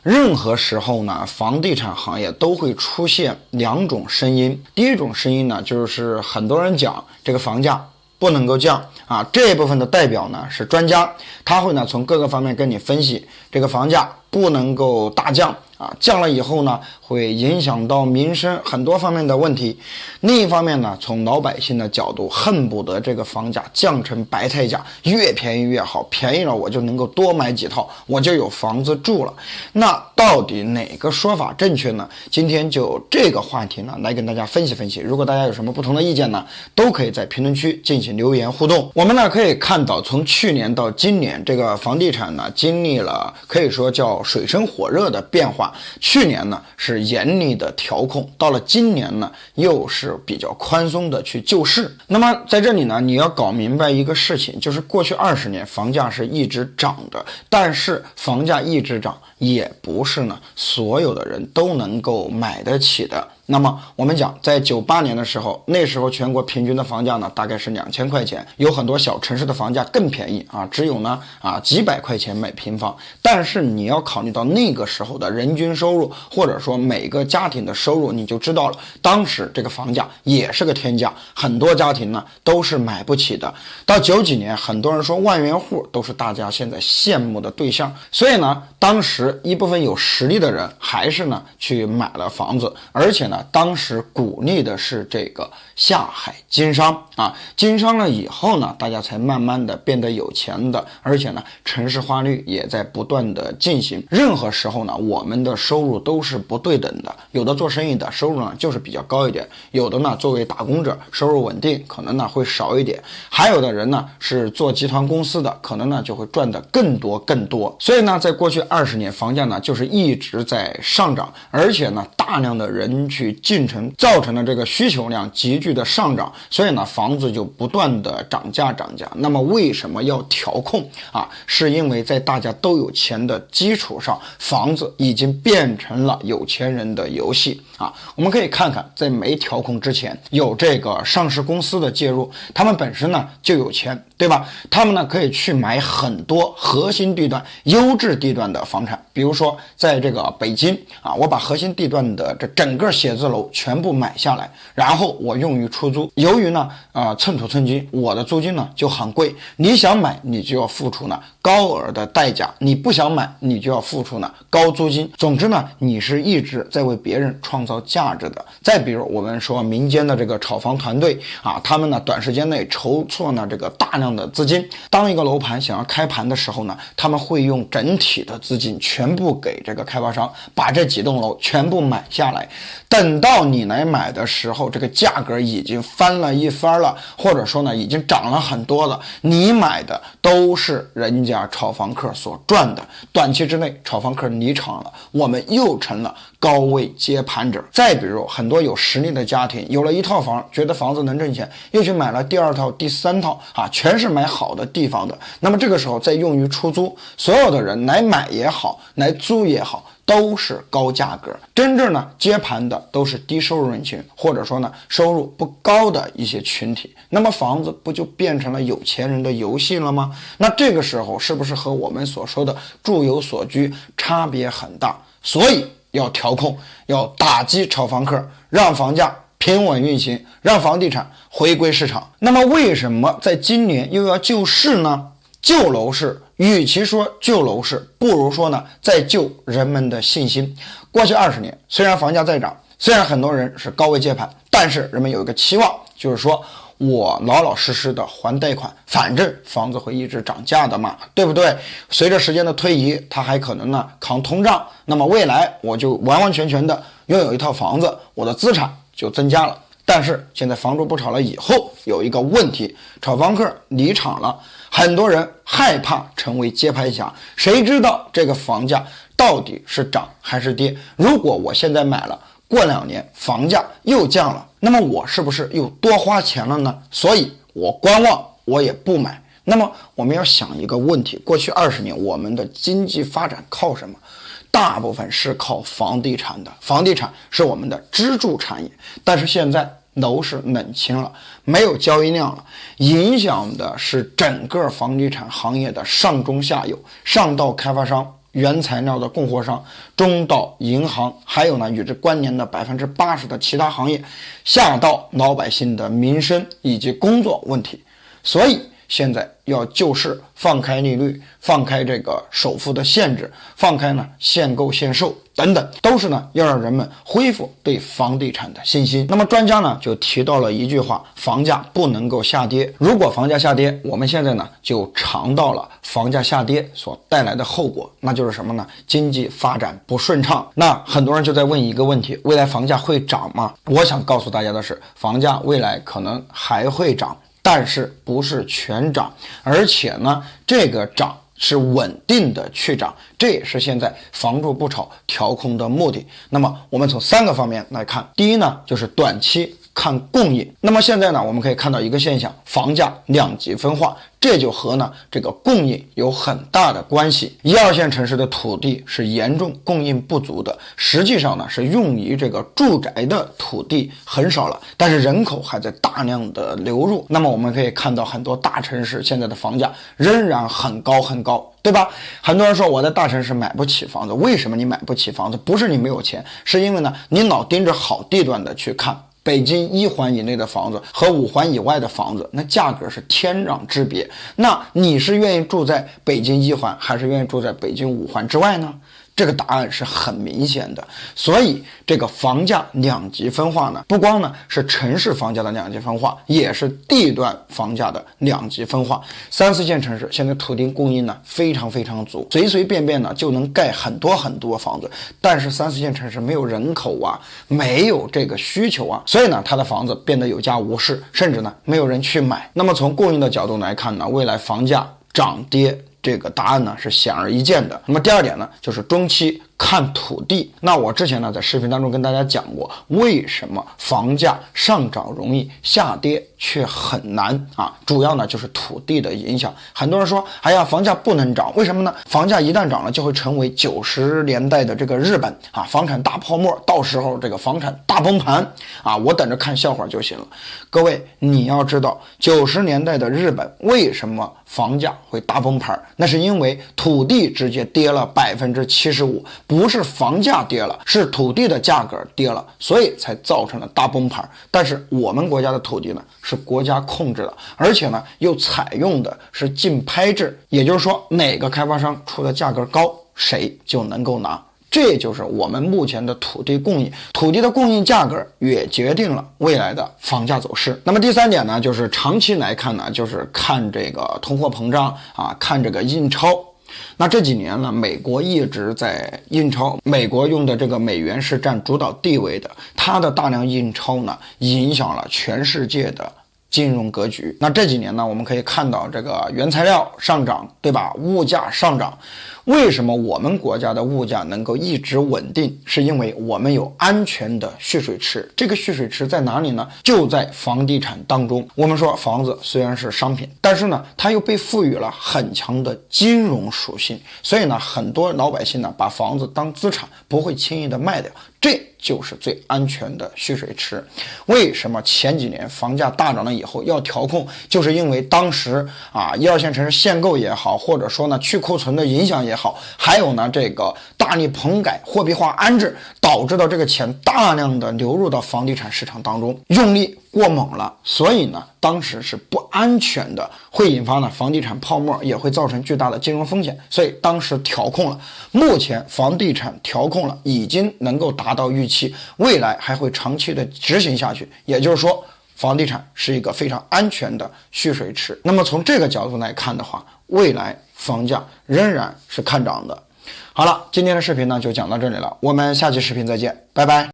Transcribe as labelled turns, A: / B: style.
A: 任何时候呢，房地产行业都会出现两种声音。第一种声音呢，就是很多人讲这个房价不能够降啊，这一部分的代表呢是专家，他会呢从各个方面跟你分析这个房价不能够大降啊，降了以后呢会影响到民生很多方面的问题。另一方面呢，从老百姓的角度，恨不得这个房价降成白菜价，越便宜越好，便宜了我就能够多买几套，我就有房子住了。那到底哪个说法正确呢？今天就这个话题呢来跟大家分析分析。如果大家有什么不同的意见呢，都可以在评论区进行留言互动。我们呢可以看到，从去年到今年，这个房地产呢经历了可以说叫水深火热的变化。去年呢是严厉的调控，到了今年呢又是比较宽松的去救市。那么在这里呢，你要搞明白一个事情，就是过去20年房价是一直涨的，但是房价一直涨也不是呢所有的人都能够买得起的。那么我们讲，在98年的时候，那时候全国平均的房价呢大概是2000块钱，有很多小城市的房价更便宜啊，只有呢几百块钱每平方。但是你要考虑到那个时候的人均收入，或者说每个家庭的收入，你就知道了，当时这个房价也是个天价，很多家庭呢都是买不起的。到90几年，很多人说万元户都是大家现在羡慕的对象，所以呢，当时一部分有实力的人还是呢去买了房子，而且呢当时鼓励的是这个下海经商啊，经商了以后呢，大家才慢慢的变得有钱的，而且呢城市化率也在不断的进行。任何时候呢，我们的收入都是不对等的，有的做生意的收入呢就是比较高一点，有的呢作为打工者收入稳定，可能呢会少一点，还有的人呢是做集团公司的，可能呢就会赚得更多。所以呢，在过去20年，房价呢就是一直在上涨，而且呢大量的人去进城，造成了这个需求量急剧的上涨，所以呢房子就不断的涨价。那么为什么要调控啊？是因为在大家都有钱的基础上，房子已经变成了有钱人的游戏啊。我们可以看看，在没调控之前，有这个上市公司的介入，他们本身呢就有钱，对吧？他们呢可以去买很多核心地段、优质地段的房产，比如说在这个北京啊，我把核心地段的这整个写字楼全部买下来，然后我用于出租。由于呢寸土寸金，我的租金呢就很贵，你想买你就要付出呢高额的代价，你不想买你就要付出呢高租金。总之呢，你是一直在为别人创造价值的。再比如我们说民间的这个炒房团队啊，他们呢短时间内筹措呢这个大量的资金，当一个楼盘想要开盘的时候呢，他们会用整体的资金全部给这个开发商，把这几栋楼全部买下来。等到你来买的时候，这个价格已经翻了一番了，或者说呢已经涨了很多了，你买的都是人家炒房客所赚的。短期之内炒房客离场了，我们又成了高位接盘者。再比如很多有实力的家庭，有了一套房，觉得房子能挣钱，又去买了第二套、第三套啊，全是买好的地方的。那么这个时候再用于出租，所有的人来买也好，来租也好，都是高价格。真正呢接盘的都是低收入人群，或者说呢收入不高的一些群体。那么房子不就变成了有钱人的游戏了吗？那这个时候是不是和我们所说的住有所居差别很大？所以要调控，要打击炒房客，让房价平稳运行，让房地产回归市场。那么为什么在今年又要救市呢？救楼市，与其说救楼市，不如说呢在救人们的信心。过去20年，虽然房价在涨，虽然很多人是高位接盘，但是人们有一个期望，就是说我老老实实的还贷款，反正房子会一直涨价的嘛，对不对？随着时间的推移，它还可能呢抗通胀，那么未来我就完完全全的拥有一套房子，我的资产就增加了。但是现在房住不炒了以后，有一个问题，炒房客离场了，很多人害怕成为接盘侠，谁知道这个房价到底是涨还是跌？如果我现在买了，过2年房价又降了，那么我是不是又多花钱了呢？所以我观望，我也不买。那么我们要想一个问题，过去20年我们的经济发展靠什么？大部分是靠房地产的，房地产是我们的支柱产业。但是现在楼市冷清了，没有交易量了，影响的是整个房地产行业的上中下游，上到开发商，原材料的供货商，中到银行，还有呢与之关联的80%的其他行业，下到老百姓的民生以及工作问题。所以现在要救市，放开利率，放开这个首付的限制，放开呢限购限售等等，都是呢要让人们恢复对房地产的信心。那么专家呢就提到了一句话，房价不能够下跌。如果房价下跌，我们现在呢就尝到了房价下跌所带来的后果，那就是什么呢？经济发展不顺畅。那很多人就在问一个问题，未来房价会涨吗？我想告诉大家的是，房价未来可能还会涨，但是不是全涨，而且呢这个涨是稳定的去涨，这也是现在房住不炒调控的目的。那么我们从3个方面来看，第一呢就是短期看供应。那么现在呢我们可以看到一个现象，房价两极分化，这就和呢这个供应有很大的关系。1、2线城市的土地是严重供应不足的，实际上呢是用于这个住宅的土地很少了，但是人口还在大量的流入。那么我们可以看到很多大城市现在的房价仍然很高很高，对吧？很多人说我在大城市买不起房子，为什么你买不起房子？不是你没有钱，是因为呢你老盯着好地段的去看。北京1环以内的房子和5环以外的房子，那价格是天壤之别。那你是愿意住在北京1环，还是愿意住在北京5环之外呢？这个答案是很明显的。所以这个房价两极分化呢，不光呢是城市房价的两极分化，也是地段房价的两极分化。3、4线城市现在土地供应呢非常非常足，随随便便呢就能盖很多很多房子，但是3、4线城市没有人口啊，没有这个需求啊，所以呢它的房子变得有价无市，甚至呢没有人去买。那么从供应的角度来看呢，未来房价涨跌这个答案呢是显而易见的。那么第2点呢就是中期看土地。那我之前呢在视频当中跟大家讲过，为什么房价上涨容易下跌却很难啊？主要呢就是土地的影响。很多人说哎呀房价不能涨，为什么呢？房价一旦涨了就会成为90年代的这个日本啊，房产大泡沫，到时候这个房产大崩盘啊，我等着看笑话就行了。各位你要知道90年代的日本为什么房价会大崩盘？那是因为土地直接跌了75%，不是房价跌了，是土地的价格跌了，所以才造成了大崩盘。但是我们国家的土地呢是国家控制的，而且呢又采用的是竞拍制，也就是说哪个开发商出的价格高，谁就能够拿。这就是我们目前的土地供应，土地的供应价格也决定了未来的房价走势。那么第3点呢，就是长期来看呢，就是看这个通货膨胀啊，看这个印钞。那这几年呢，美国一直在印钞，美国用的这个美元是占主导地位的，它的大量印钞呢，影响了全世界的金融格局。那这几年呢，我们可以看到这个原材料上涨，对吧？物价上涨。为什么我们国家的物价能够一直稳定？是因为我们有安全的蓄水池。这个蓄水池在哪里呢？就在房地产当中。我们说房子虽然是商品，但是呢它又被赋予了很强的金融属性，所以呢很多老百姓呢把房子当资产，不会轻易的卖掉，这就是最安全的蓄水池。为什么前几年房价大涨了以后要调控？就是因为当时啊1、2线城市限购也好，或者说呢去库存的影响也好，还有呢这个大力棚改、货币化安置，导致到这个钱大量的流入到房地产市场当中，用力过猛了，所以呢当时是不安全的，会引发呢房地产泡沫，也会造成巨大的金融风险，所以当时调控了。目前房地产调控了，已经能够达到预期，未来还会长期的执行下去，也就是说房地产是一个非常安全的蓄水池。那么从这个角度来看的话，未来房价仍然是看涨的。好了，今天的视频呢就讲到这里了，我们下期视频再见，拜拜。